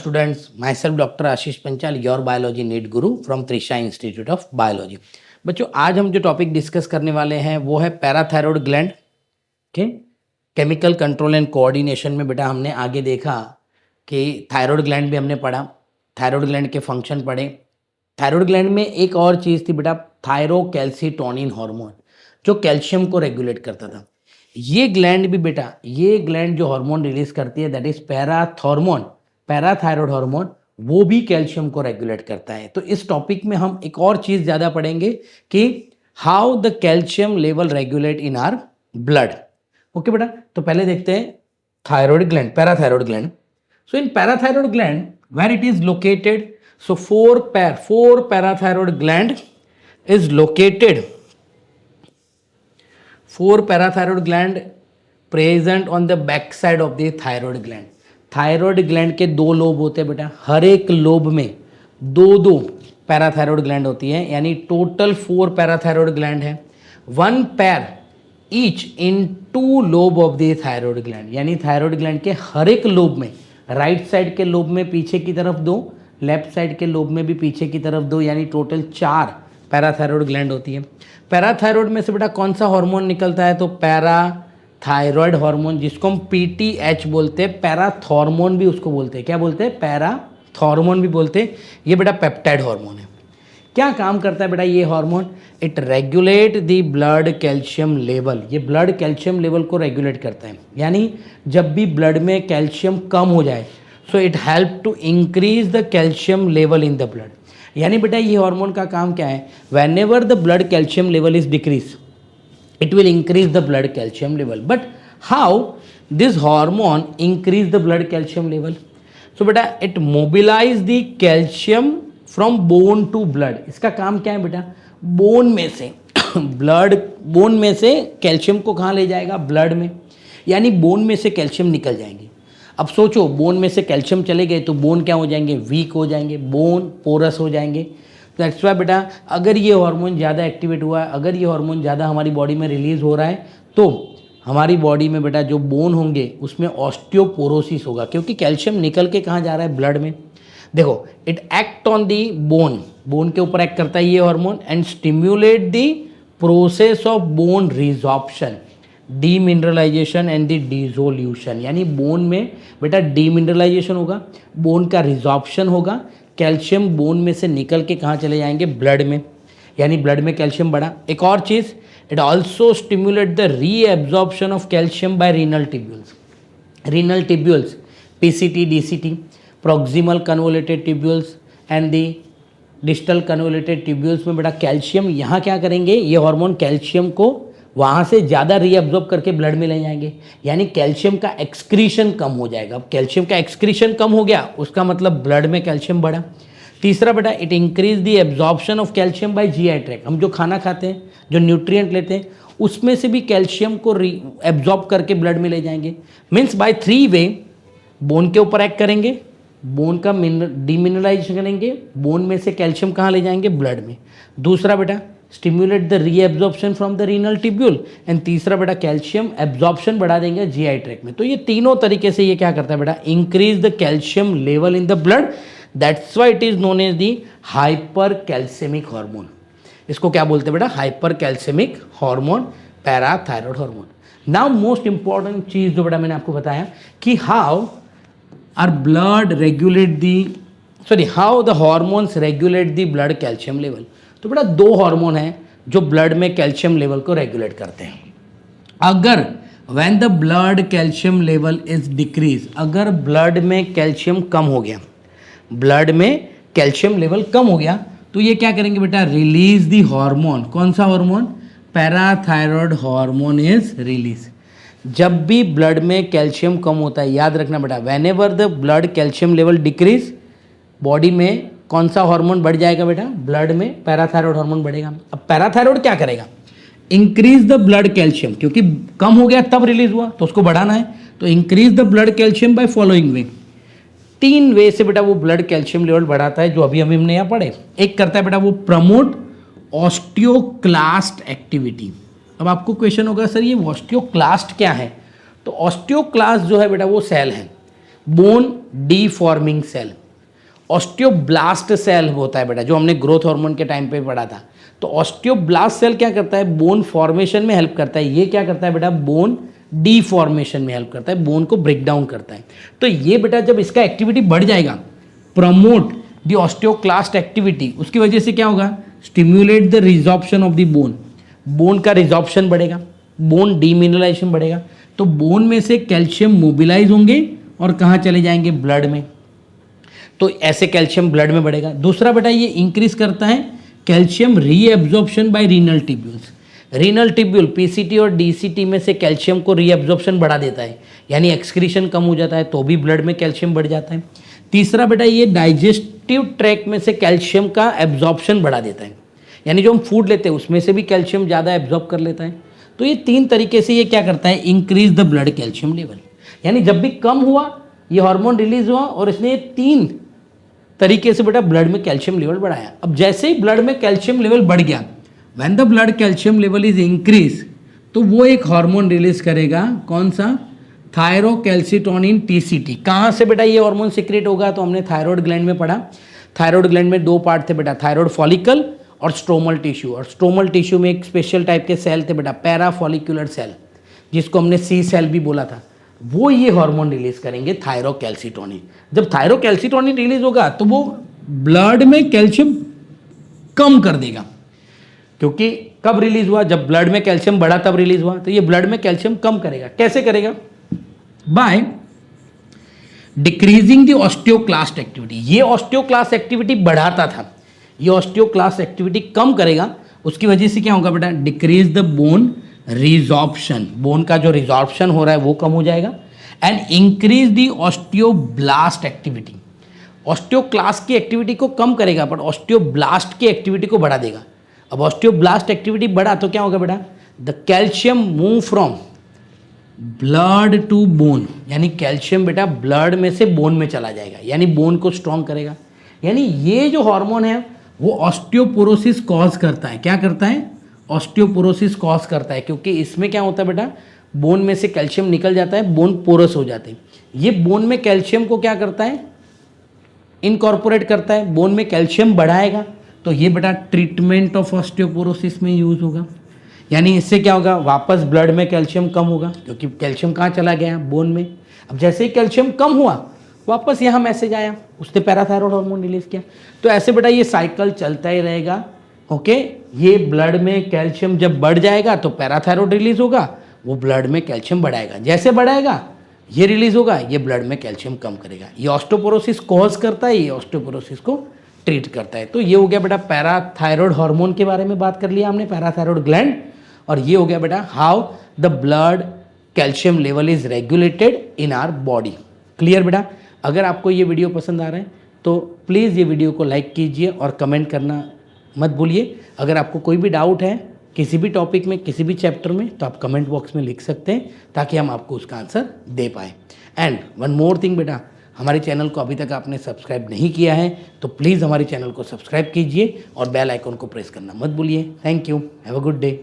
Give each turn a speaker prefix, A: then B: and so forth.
A: students, myself Dr. Ashish Panchal, your biology NEET guru from Trisha Institute of Biology. बच्चों आज हम जो topic discuss करने वाले हैं वो है पैराथायरॉयड ग्लैंड के केमिकल कंट्रोल एंड कोऑर्डिनेशन में। बेटा हमने आगे देखा कि थायराइड ग्लैंड भी हमने पढ़ा, थायराइड ग्लैंड के फंक्शन पढ़े। थायराइड ग्लैंड में एक और चीज़ थी बेटा, थायरोकैल्सिटोनिन हार्मोन, जो कैल्शियम को रेगुलेट करता था। ये ग्लैंड भी बेटा, ये ग्लैंड जो हार्मोन रिलीज करती है that is parathormone, parathyroid hormone, वो भी कैल्शियम को रेगुलेट करता है। तो इस टॉपिक में हम एक और चीज़ ज़्यादा पढ़ेंगे कि how the calcium level regulate in our blood. Okay बेटा, तो पहले देखते हैं thyroid gland, parathyroid gland. So in parathyroid gland where it is located, so four parathyroid gland is located, four parathyroid gland present on the back side of the thyroid gland. Thyroid gland के दो lobe होते हैं बेटा, हर एक lobe में दो parathyroid gland होती है, यानी टोटल 4 पैराथायराइड ग्लैंड है। 1 पैर each in 2 lobe of the thyroid gland, यानी थायराइड ग्लैंड के हर एक लोब में, राइट साइड के लोब में पीछे की तरफ 2, लेफ्ट साइड के लोब में भी पीछे की तरफ 2, यानी टोटल 4 पैराथायराइड ग्लैंड होती है। पैराथायराइड में से बेटा कौन सा हार्मोन निकलता है, तो पैराथायराइड हार्मोन, जिसको हम पीटीएच बोलते हैं, पैराथॉर्मोन भी उसको बोलते हैं। क्या बोलते हैं? पैराथॉर्मोन भी बोलते हैं। ये बेटा पेप्टाइड हार्मोन है। क्या काम करता है बेटा ये hormone? It regulate the blood calcium level, ये ब्लड कैल्शियम लेवल को रेगुलेट करता है। यानी जब भी ब्लड में कैल्शियम कम हो जाए, so it help to increase the calcium level in the blood. यानी बेटा ये हार्मोन का काम क्या है? Whenever the blood calcium level is decrease, it will increase the blood calcium level. But how this hormone increase the blood calcium level? So बेटा it mobilize the calcium from bone to blood. इसका काम क्या है बेटा? Bone में से blood, bone में से कैल्शियम को कहाँ ले जाएगा? ब्लड में, यानी बोन में से कैल्शियम निकल जाएंगे। अब सोचो, बोन में से कैल्शियम चले गए तो बोन क्या हो जाएंगे? वीक हो जाएंगे, बोन पोरस हो जाएंगे। दैट्स वाई बेटा अगर ये हार्मोन ज़्यादा एक्टिवेट हुआ है, अगर ये हार्मोन ज़्यादा हमारी बॉडी में रिलीज हो रहा है, तो हमारी बॉडी में बेटा जो बोन होंगे उसमें ऑस्टियोपोरोसिस होगा, क्योंकि कैल्शियम निकल के कहाँ जा रहा है? ब्लड में। देखो, it act on the bone, bone के ऊपर एक्ट करता है ये hormone, and stimulate the process of bone resorption, demineralisation and the dissolution. यानी बोन में बेटा डीमिनरलाइजेशन होगा, बोन का रिजॉर्प्शन होगा, कैल्शियम बोन में से निकल के कहाँ चले जाएंगे? ब्लड में, यानी ब्लड में कैल्शियम बढ़ा। एक और चीज़, it also stimulate the reabsorption of calcium by renal tubules. Renal tubules PCT, DCT, proximal convoluted tubules and the distal convoluted tubules में बेटा कैल्शियम यहाँ क्या करेंगे? ये हार्मोन कैल्शियम को वहाँ से ज़्यादा रीअब्जॉर्ब करके ब्लड में ले जाएंगे, यानी कैल्शियम का एक्सक्रीशन कम हो जाएगा। अब कैल्शियम का एक्सक्रीशन कम हो गया, उसका मतलब ब्लड में कैल्शियम बढ़ा। तीसरा बेटा, it increase the absorption of calcium bye GI tract. हम जो खाना खाते हैं, जो न्यूट्रिएंट लेते हैं, उसमें से भी कैल्शियम को एब्जॉर्ब करके ब्लड में ले जाएंगे। मीन्स बाय 3 वे, बोन के ऊपर एक्ट करेंगे, बोन का डीमिनरलाइजेशन करेंगे, बोन में से कैल्शियम कहाँ ले जाएंगे? ब्लड में। दूसरा बेटा, stimulate the reabsorption from the renal tubule, and तीसरा बेटा कैल्शियम एब्जॉर्प्शन बढ़ा देंगे जीआई ट्रैक्ट में। तो ये तीनों तरीके से ये क्या करता है बेटा? Increase the calcium level in the blood. That's why it is known as the hyper calcemic hormone. इसको क्या बोलते हैं बेटा? Hyper calcemic hormone, parathyroid hormone. Now most important चीज जो बेटा मैंने आपको बताया कि how our blood regulate the, sorry, how the hormones regulate the blood calcium level. तो बेटा 2 हार्मोन हैं जो ब्लड में कैल्शियम लेवल को रेगुलेट करते हैं। अगर when the blood calcium level is decrease, अगर ब्लड में कैल्शियम कम हो गया, ब्लड में कैल्शियम लेवल कम हो गया, तो ये क्या करेंगे बेटा? Release the hormone. कौन सा hormone? Parathyroid hormone is release. जब भी ब्लड में कैल्शियम कम होता है, याद रखना बेटा, when ever the blood calcium level decrease, body में कौन सा हार्मोन बढ़ जाएगा बेटा? ब्लड में पैराथायरॉयड हार्मोन बढ़ेगा। अब पैराथायरॉयड क्या करेगा? इंक्रीज द ब्लड कैल्शियम, क्योंकि कम हो गया तब रिलीज हुआ, तो उसको बढ़ाना है, तो increase the blood calcium by following वे। 3 वे से बेटा वो ब्लड कैल्शियम लेवल बढ़ाता है, जो अभी हमने यहाँ पढ़े। एक करता है बेटा वो प्रमोट ऑस्टियोक्लास्ट एक्टिविटी। अब आपको क्वेश्चन होगा, सर ये ऑस्टियोक्लास्ट क्या है? तो ऑस्टियोक्लास्ट जो है बेटा वो सेल है, बोन डीफॉर्मिंग सेल। ऑस्टियोब्लास्ट सेल होता है बेटा, जो हमने ग्रोथ हार्मोन के टाइम पे पढ़ा था। तो ऑस्टियोब्लास्ट सेल क्या करता है, बोन फॉर्मेशन में हेल्प करता है। ये क्या करता है बेटा, बोन डीफॉर्मेशन में हेल्प करता है, बोन को ब्रेक डाउन करता है। तो ये बेटा जब इसका एक्टिविटी बढ़ जाएगा, प्रमोट द ऑस्टियोक्लास्ट एक्टिविटी, उसकी वजह से क्या होगा, stimulate the resorption of the bone, bone का रिजॉर्प्शन बढ़ेगा, बोन डीमिनरलाइजेशन बढ़ेगा। तो बोन में से कैल्शियम मोबिलाइज होंगे और कहाँ चले जाएंगे, ब्लड में। तो ऐसे कैल्शियम ब्लड में बढ़ेगा। दूसरा बेटा ये इंक्रीज करता है calcium reabsorption bye renal tubules. Renal tubule PCT और डीसीटी में से कैल्शियम को रीएब्जॉर्प्शन बढ़ा देता है, यानी एक्सक्रीशन कम हो जाता है, तो भी ब्लड में कैल्शियम बढ़ जाता है। तीसरा बेटा ये डाइजेस्टिव ट्रैक्ट में से कैल्शियम का एब्जॉर्प्शन बढ़ा देता है, यानी जो हम फूड लेते हैं उसमें से भी कैल्शियम ज़्यादा एब्जॉर्ब कर लेता है। तो ये तीन तरीके से ये क्या करता है, increase the blood calcium level. यानी जब भी कम हुआ ये हार्मोन रिलीज हुआ और इसने ये तीन तरीके से बेटा ब्लड में कैल्शियम लेवल बढ़ाया। अब जैसे ही ब्लड में कैल्शियम लेवल बढ़ गया, when the blood calcium level is increase, तो वो एक हार्मोन रिलीज करेगा, कौन सा, थायरोकैल्सिटोनिन टीसीटी। कहाँ से बेटा ये हार्मोन सिक्रेट होगा, तो हमने थायराइड ग्लैंड में पढ़ा। थायराइड ग्लैंड में दो पार्ट थे बेटा, थायराइड फॉलिकल और स्ट्रोमल टिश्यू। और स्ट्रोमल टिश्यू में एक स्पेशल टाइप के सेल थे बेटा, पैराफॉलिकुलर सेल, जिसको हमने सी सेल भी बोला था। वो ये हार्मोन रिलीज करेंगे थायरोकैल्सिटोनिन। जब थायरोकैल्सिटोनिन रिलीज होगा तो वो ब्लड में कैल्शियम कम कर देगा, क्योंकि कब रिलीज हुआ, जब ब्लड में कैल्शियम बढ़ा तब रिलीज हुआ। तो ये ब्लड में कैल्शियम कम करेगा। कैसे करेगा, by decreasing the osteoclast activity. ये ऑस्टियोक्लास्ट एक्टिविटी बढ़ाता था, ये ऑस्टियोक्लास्ट एक्टिविटी कम करेगा। उसकी वजह से क्या होगा बेटा, decrease the bone resorption, bone का जो रिजॉर्प्शन हो रहा है वो कम हो जाएगा। And increase the osteoblast activity, osteoclast की एक्टिविटी को कम करेगा पर ऑस्टियोब्लास्ट की एक्टिविटी को बढ़ा देगा। अब ऑस्टियोब्लास्ट एक्टिविटी बढ़ा तो क्या होगा बेटा, the calcium move from blood to bone, यानी कैल्शियम बेटा ब्लड में से बोन में चला जाएगा, यानी बोन को स्ट्रॉन्ग करेगा। यानी ये जो हार्मोन है वो ऑस्टियोपोरोसिस कॉज करता है। क्या करता है, ऑस्टियोपोरोसिस कॉज करता है, क्योंकि इसमें क्या होता है बेटा, बोन में से कैल्शियम निकल जाता है, बोन पोरस हो जाते हैं। ये बोन में कैल्शियम को क्या करता है, इनकॉर्पोरेट करता है, बोन में कैल्शियम बढ़ाएगा। तो ये बेटा ट्रीटमेंट ऑफ ऑस्टियोपोरोसिस में यूज होगा। यानी इससे क्या होगा, वापस ब्लड में कैल्शियम कम होगा, क्योंकि कैल्शियम कहाँ चला गया, बोन में। अब जैसे ही कैल्शियम कम हुआ वापस यहाँ मैसेज आया, उसने पैराथायरॉयड हार्मोन रिलीज किया। तो ऐसे बेटा ये साइकिल चलता ही रहेगा। ओके, ये ब्लड में कैल्शियम जब बढ़ जाएगा तो पैराथायरॉयड रिलीज होगा, वो ब्लड में कैल्शियम बढ़ाएगा, जैसे बढ़ाएगा ये रिलीज होगा, ये ब्लड में कैल्शियम कम करेगा। ये ऑस्टियोपोरोसिस कॉज करता है, ये ऑस्टियोपोरोसिस को ट्रीट करता है। तो ये हो गया बेटा पैराथायरॉयड हार्मोन के बारे में बात कर लिया हमने, पैराथायरॉयड ग्लैंड। और ये हो गया बेटा how the blood calcium level is regulated in our body. Clear बेटा। अगर आपको ये वीडियो पसंद आ रहा है तो प्लीज़ ये वीडियो को लाइक कीजिए और कमेंट करना मत भूलिए। अगर आपको कोई भी डाउट है किसी भी टॉपिक में, किसी भी चैप्टर में, तो आप कमेंट बॉक्स में लिख सकते हैं, ताकि हम आपको उसका आंसर दे पाएँ। एंड वन मोर थिंग बेटा, हमारे चैनल को अभी तक आपने सब्सक्राइब नहीं किया है तो प्लीज़ हमारे चैनल को सब्सक्राइब कीजिए और बेल आइकन को प्रेस करना मत भूलिए। Thank you, have a good day.